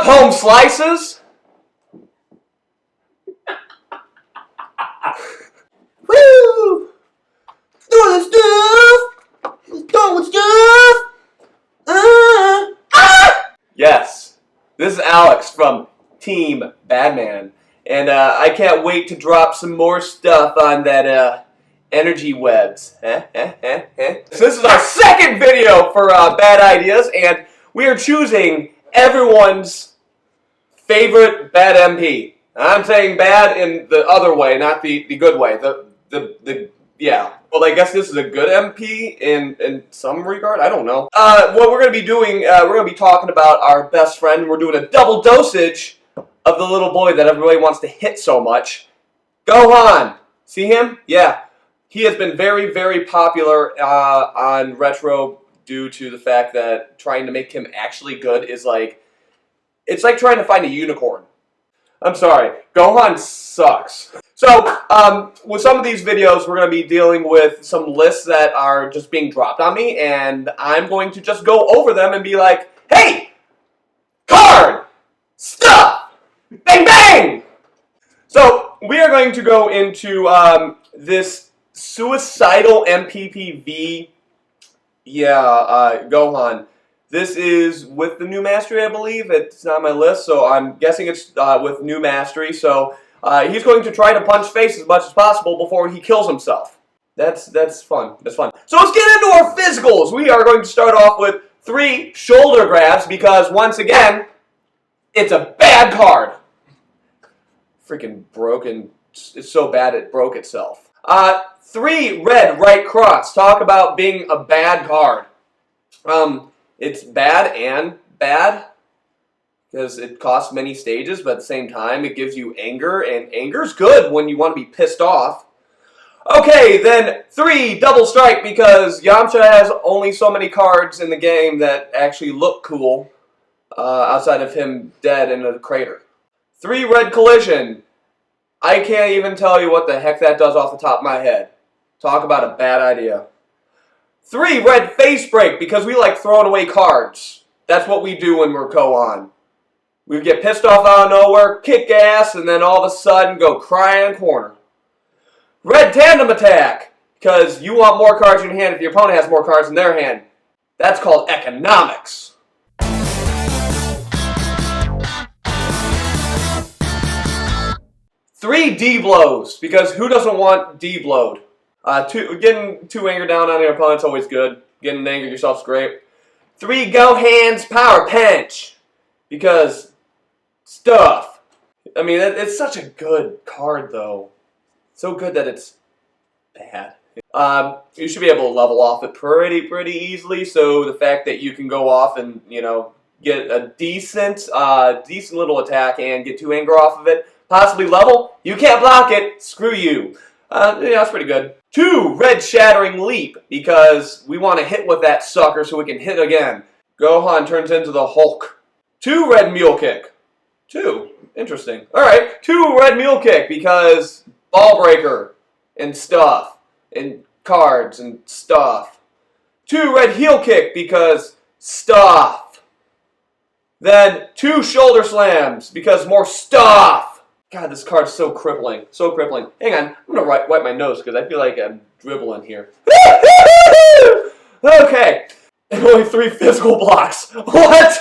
up, home slices? Woo! Doing stuff! Doing stuff! Yes, this is Alex from Team Badman, and I can't wait to drop some more stuff on that energy webs. So this is our second video for Bad Ideas, and we are choosing everyone's favorite bad MP. I'm saying bad in the other way, not the good way. Yeah. Well, I guess this is a good MP in some regard. I don't know. What we're going to be doing, we're going to be talking about our best friend. We're doing a double dosage of the little boy that everybody wants to hit so much. Gohan. See him? Yeah. He has been very, very popular on Retro due to the fact that trying to make him actually good is like, it's like trying to find a unicorn. I'm sorry, Gohan sucks. So, with some of these videos, we're going to be dealing with some lists that are just being dropped on me, and I'm going to just go over them and be like, hey, card, stuff, bang, bang! So, we are going to go into this suicidal MPPV, Gohan. This is with the new mastery, I believe. It's not on my list, so I'm guessing it's with new mastery. So he's going to try to punch face as much as possible before he kills himself. That's fun. That's fun. So let's get into our physicals. We are going to start off with 3 shoulder grabs because, once again, it's a bad card. Freaking broken. It's so bad it broke itself. 3 red right cross. Talk about being a bad card. It's bad and bad because it costs many stages, but at the same time it gives you anger, and anger's good when you want to be pissed off. Okay, then 3 double strike because Yamcha has only so many cards in the game that actually look cool outside of him dead in a crater. 3 red collision. I can't even tell you what the heck that does off the top of my head. Talk about a bad idea. 3 red face break because we like throwing away cards. That's what we do when we're Gohan. We get pissed off out of nowhere, kick ass, and then all of a sudden go cry in a corner. Red tandem attack because you want more cards in your hand if your opponent has more cards in their hand. That's called economics. 3 D blows because who doesn't want D blowed? Getting 2 anger down on your opponent's always good. Getting anger yourself's great. 3 Gohan's power punch because stuff. I mean, it's such a good card though. So good that it's bad. You should be able to level off it pretty easily. So the fact that you can go off and get a decent little attack and get 2 anger off of it, possibly level. You can't block it. Screw you. That's pretty good. 2 red shattering leap because we want to hit with that sucker so we can hit again. Gohan turns into the Hulk. 2 red mule kick. 2. Interesting. Alright, 2 red mule kick because ball breaker and stuff. And cards and stuff. 2 red heel kick because stuff. Then 2 shoulder slams because more stuff. God, this card's so crippling. So crippling. Hang on. I'm going to wipe my nose because I feel like I'm dribbling here. Okay. And only 3 physical blocks. What?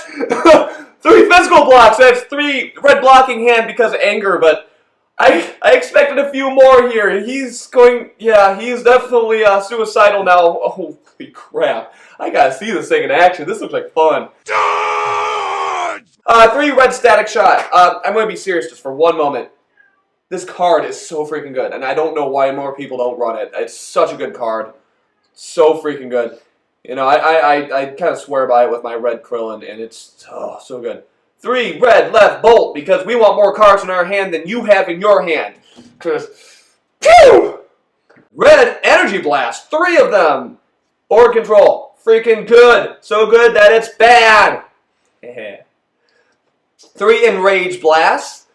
3 physical blocks. That's 3 red blocking hand because of anger, but I expected a few more here. He's going... Yeah, he's definitely suicidal now. Holy crap. I got to see this thing in action. This looks like fun. 3 red static shot. I'm going to be serious just for one moment. This card is so freaking good, and I don't know why more people don't run it. It's such a good card. So freaking good. I kind of swear by it with my red Krillin, and it's so good. 3 red left bolt, because we want more cards in our hand than you have in your hand. Red energy blast. 3 of them. Board control. Freaking good. So good that it's bad. 3 enraged blast.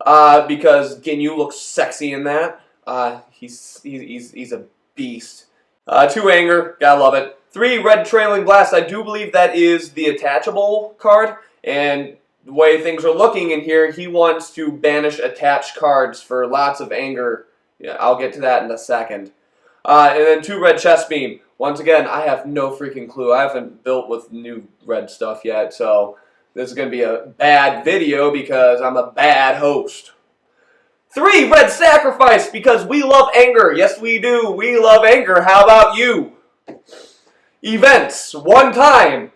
Because Ginyu looks sexy in that. He's a beast. 2 anger, gotta love it. 3 red trailing blast. I do believe that is the attachable card, and the way things are looking in here, he wants to banish attached cards for lots of anger. Yeah, I'll get to that in a second. And then 2 red chest beam. Once again, I have no freaking clue. I haven't built with new red stuff yet, so this is going to be a bad video because I'm a bad host. 3 red sacrifice because we love anger. Yes, we do. We love anger. How about you? Events. 1 time.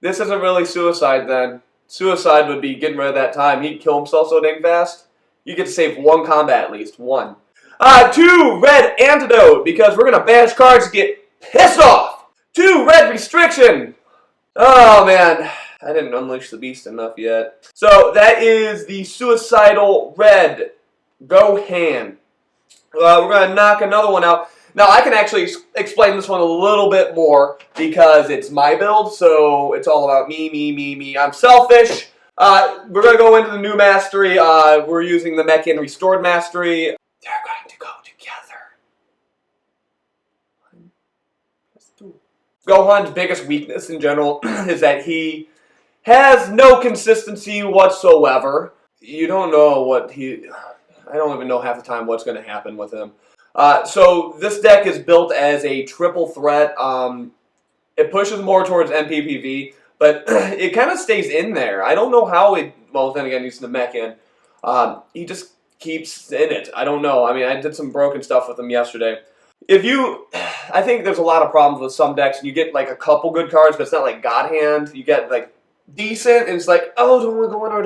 This isn't really suicide then. Suicide would be getting rid of that time. He'd kill himself so dang fast. You get to save 1 combat at least. 1. 2 red antidote because we're going to banish cards to get pissed off. 2 red restriction. Oh man, I didn't unleash the beast enough yet. So that is the suicidal Red Gohan. We're going to knock another one out. Now, I can actually explain this one a little bit more because it's my build, so it's all about me. I'm selfish. We're going to go into the new mastery. We're using the Namekian Restored Mastery. They're going to go together. Gohan's biggest weakness in general is that he has no consistency whatsoever. You don't know what I don't even know half the time what's going to happen with him. So this deck is built as a triple threat. It pushes more towards MPPV, but it kind of stays in there. I don't know how it. Well, then again, he's Namekian. He just keeps in it. I don't know. I mean, I did some broken stuff with him yesterday. I think there's a lot of problems with some decks, and you get like a couple good cards, but it's not like God Hand. You get like decent, and it's like, oh, do I want to go in or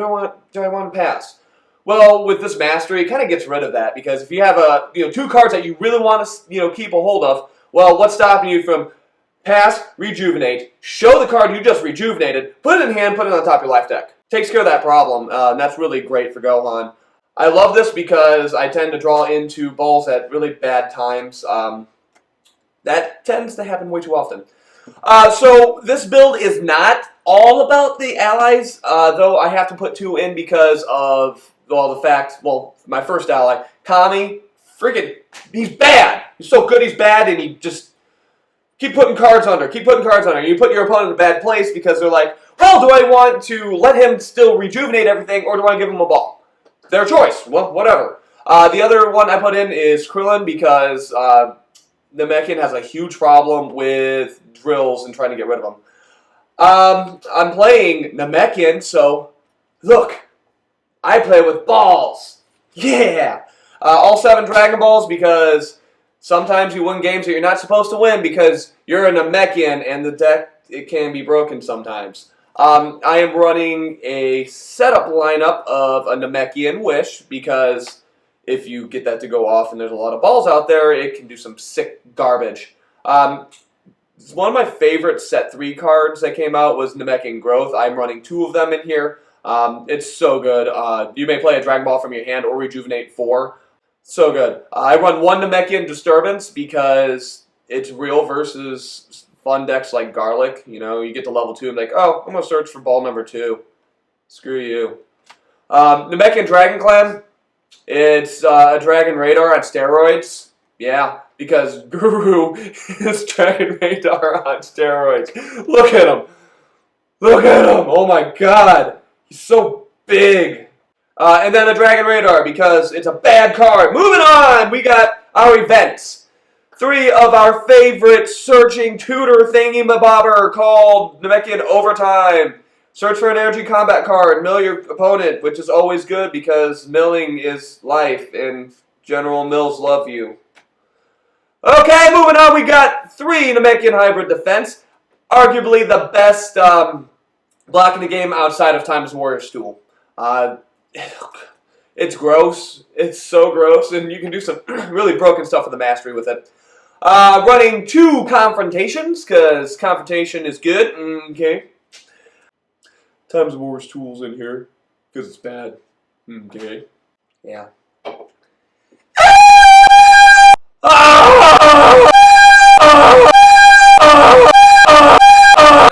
do I want to pass? Well, with this mastery, it kind of gets rid of that because if you have 2 cards that you really want to keep a hold of, well, what's stopping you from pass, rejuvenate, show the card you just rejuvenated, put it in hand, put it on top of your life deck. Takes care of that problem, and that's really great for Gohan. I love this because I tend to draw into balls at really bad times. That tends to happen way too often. So this build is not all about the allies, though I have to put 2 in because of the fact, my first ally, Kami, freaking, he's bad. He's so good he's bad, and he just keep putting cards under, You put your opponent in a bad place because they're like, well, do I want to let him still rejuvenate everything, or do I give him a ball? Their choice. Well, whatever. The other one I put in is Krillin because Namekian has a huge problem with drills and trying to get rid of them. I'm playing Namekian, so look. I play with balls. Yeah! All 7 Dragon Balls because sometimes you win games that you're not supposed to win because you're a Namekian and the deck, it can be broken sometimes. I am running a setup lineup of a Namekian Wish because if you get that to go off and there's a lot of balls out there, it can do some sick garbage. One of my favorite set 3 cards that came out was Namekian Growth. I'm running 2 of them in here. It's so good. You may play a Dragon Ball from your hand or rejuvenate 4. So good. I run 1 Namekian Disturbance because it's real versus fun decks like Garlic. You get to level 2 and be like, oh, I'm going to search for ball number 2. Screw you. Namekian Dragon Clan. It's a Dragon Radar on steroids. Yeah, because Guru is Dragon Radar on steroids. Look at him. Look at him. Oh my god. He's so big. And then a Dragon Radar because it's a bad card. Moving on, we got our events. 3 of our favorite searching tutor thingy-mabobber called Namekian Overtime. Search for an energy combat card. Mill your opponent, which is always good because milling is life and General Mills love you. Okay, moving on, we got 3 Namekian Hybrid Defense. Arguably the best block in the game outside of Timeless Warrior's Tool. It's gross. It's so gross, and you can do some really broken stuff with the mastery with it. Running 2 Confrontations, because Confrontation is good. Okay. Timeless Warrior's Tool's in here, because it's bad. Okay. Yeah.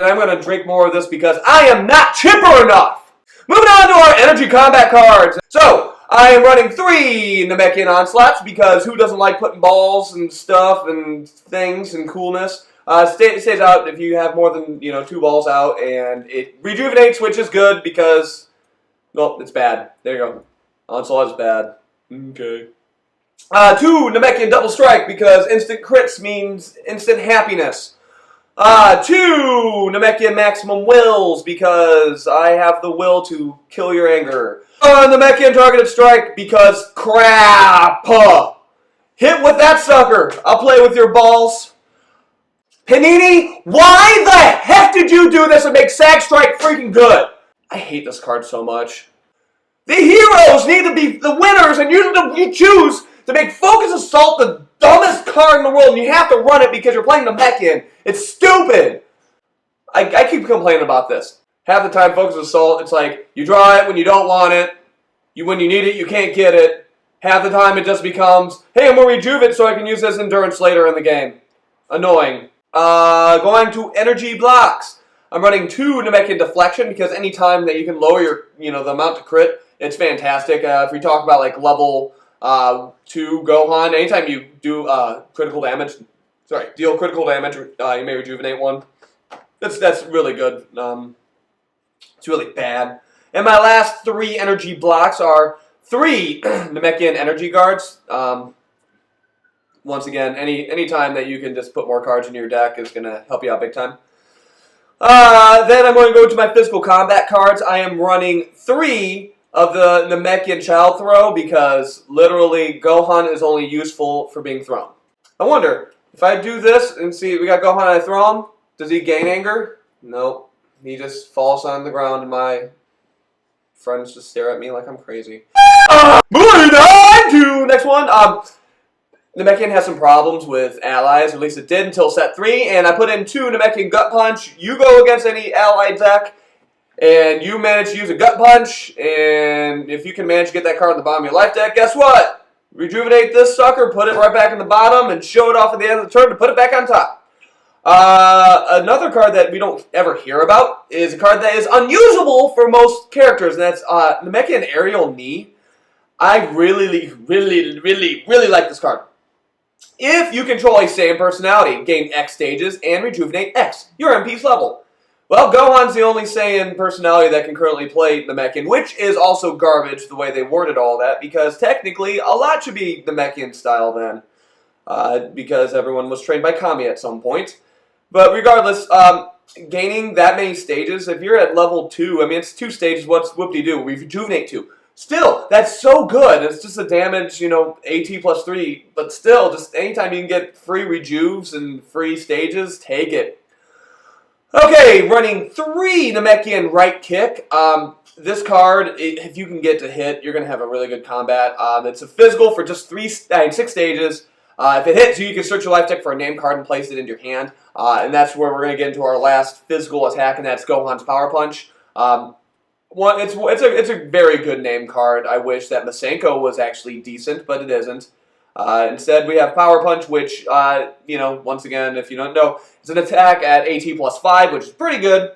I'm going to drink more of this because I am not chipper enough. Moving on to our energy combat cards. So, I am running 3 Namekian Onslaughts because who doesn't like putting balls and stuff and things and coolness? Stays out if you have more than 2 balls out, and it rejuvenates, which is good because Nope, it's bad. There you go. Onslaught is bad. Okay. 2, Namekian Double Strike, because instant crits means instant happiness. 2, Namekian Maximum Wills, because I have the will to kill your anger. Namekian Targeted Strike, because crap! Hit with that sucker! I'll play with your balls. Panini, why the heck did you do this and make Sag Strike freaking good? I hate this card so much. The heroes need to be the winners, and you choose to make Focus Assault the dumbest card in the world, and you have to run it because you're playing Namekian. It's stupid! I keep complaining about this. Half the time, Focus Assault, it's like, you draw it when you don't want it. When you need it, you can't get it. Half the time, it just becomes, hey, I'm going to rejuve it so I can use this endurance later in the game. Annoying. Going to energy blocks. I'm running 2 Namekian Deflection because any time that you can lower your, the amount to crit, it's fantastic. If we talk about like level 2 Gohan, anytime you do deal critical damage, you may rejuvenate one. That's really good. It's really bad. And my last 3 energy blocks are 3 Namekian Energy Guards. Once again, any time that you can just put more cards into your deck is going to help you out big time. Then I'm going to go to my physical combat cards. I am running 3 of the Namekian Child Throw because literally Gohan is only useful for being thrown. I wonder, if I do this and see, we got Gohan and I throw him, does he gain anger? Nope. He just falls on the ground and my friends just stare at me like I'm crazy. Moving on to next one. Namekian has some problems with allies, or at least it did until set 3, and I put in 2 Namekian Gut Punch. You go against any ally deck, and you manage to use a Gut Punch, and if you can manage to get that card on the bottom of your life deck, guess what? Rejuvenate this sucker, put it right back in the bottom, and show it off at the end of the turn to put it back on top. Another card that we don't ever hear about is a card that is unusable for most characters, and that's Namekian Aerial Knee. I really like this card. If you control a Saiyan personality, gain X stages and rejuvenate X, your MP's level. Well, Gohan's the only Saiyan personality that can currently play Namekian, which is also garbage the way they worded all that, because technically a lot should be Namekian style then, because everyone was trained by Kami at some point. But regardless, gaining that many stages, if you're at level 2, I mean, it's 2 stages, what's whoop-de-doo? Rejuvenate 2. Still, that's so good. It's just a damage, AT plus 3. But still, just anytime you can get free rejuves and free stages, take it. Okay, running 3 Namekian Right Kick. This card, if you can get to hit, you're going to have a really good combat. It's a physical for just 6 stages. If it hits you, you can search your life deck for a name card and place it into your hand. And that's where we're going to get into our last physical attack, and that's Gohan's Power Punch. It's a very good name card. I wish that Masenko was actually decent, but it isn't. Instead, we have Power Punch, which, once again, if you don't know, it's an attack at AT plus 5, which is pretty good.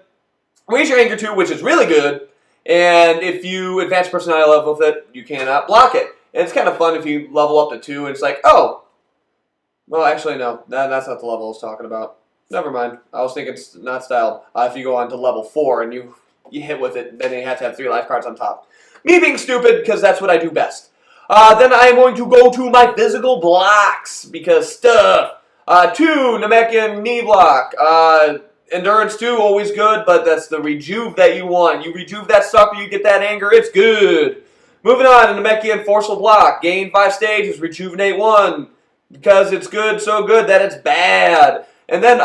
Raise your anger 2, which is really good. And if you advance personality level with it, you cannot block it. And it's kind of fun if you level up to 2, and it's like, oh, well, actually, no. That's not the level I was talking about. Never mind. I was thinking it's not styled. If you go on to level 4 and you hit with it, then you have to have 3 life cards on top. Me being stupid, because that's what I do best. Then I am going to go to my physical blocks, because stuff. 2, Namekian Knee Block. Endurance 2, always good, but that's the rejuve that you want. You rejuve that sucker, you get that anger, it's good. Moving on to Namekian Forceful Block. Gain 5 stages, rejuvenate 1. Because it's good, so good that it's bad. And then,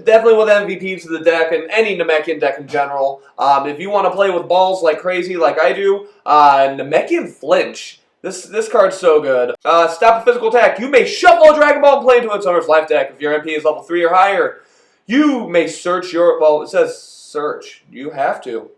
definitely with MVPs to the deck, and any Namekian deck in general, if you want to play with balls like crazy, like I do, Namekian Flinch. This card's so good. Stop a physical attack. You may shuffle a Dragon Ball and play into its owner's life deck. If your MP is level 3 or higher, you may search your, well, it says search. You have to.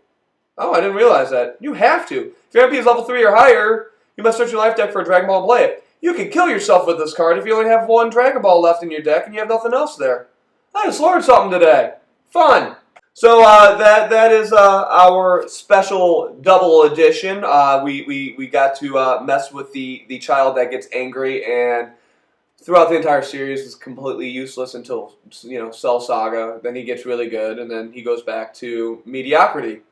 Oh, I didn't realize that. You have to. If your MP is level 3 or higher, you must search your life deck for a Dragon Ball and play it. You can kill yourself with this card if you only have 1 Dragon Ball left in your deck and you have nothing else there. I just learned something today. Fun. So that is our special double edition. We got to mess with the child that gets angry, and throughout the entire series is completely useless until Cell Saga. Then he gets really good, and then he goes back to mediocrity.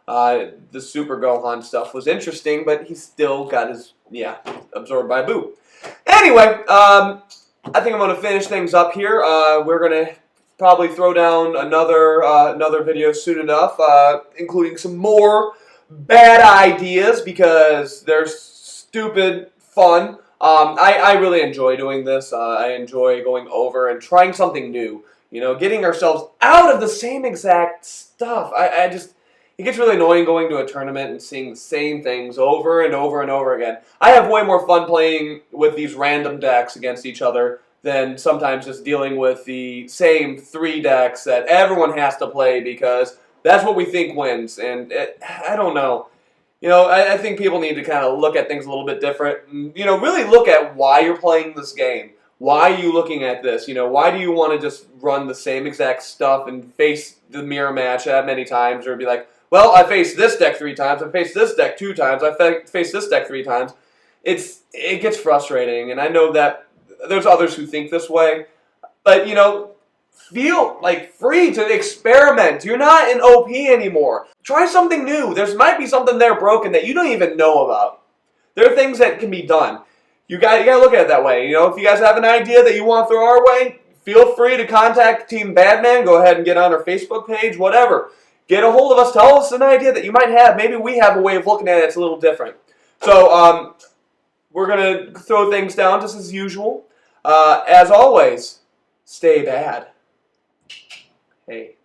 The Super Gohan stuff was interesting, but he still got his, absorbed by Boo. Anyway, I think I'm going to finish things up here. We're going to probably throw down another video soon enough, including some more bad ideas because they're stupid fun. I really enjoy doing this. I enjoy going over and trying something new. You know, getting ourselves out of the same exact stuff. It gets really annoying going to a tournament and seeing the same things over and over and over again. I have way more fun playing with these random decks against each other than sometimes just dealing with the same 3 decks that everyone has to play because that's what we think wins. And I don't know. You know, I think people need to kind of look at things a little bit different. And, you know, really look at why you're playing this game. Why are you looking at this? You know, why do you want to just run the same exact stuff and face the mirror match that many times or be like, well, I faced this deck 3 times, I faced this deck 2 times, I faced this deck 3 times. It gets frustrating, and I know that there's others who think this way, but, you know, feel like free to experiment. You're not an OP anymore. Try something new. There might be something there broken that you don't even know about. There are things that can be done. You gotta look at it that way. You know, if you guys have an idea that you want to throw our way, feel free to contact Team Badman. Go ahead and get on our Facebook page, whatever. Get a hold of us. Tell us an idea that you might have. Maybe we have a way of looking at it that's a little different. So, we're going to throw things down just as usual. As always, stay bad. Hey.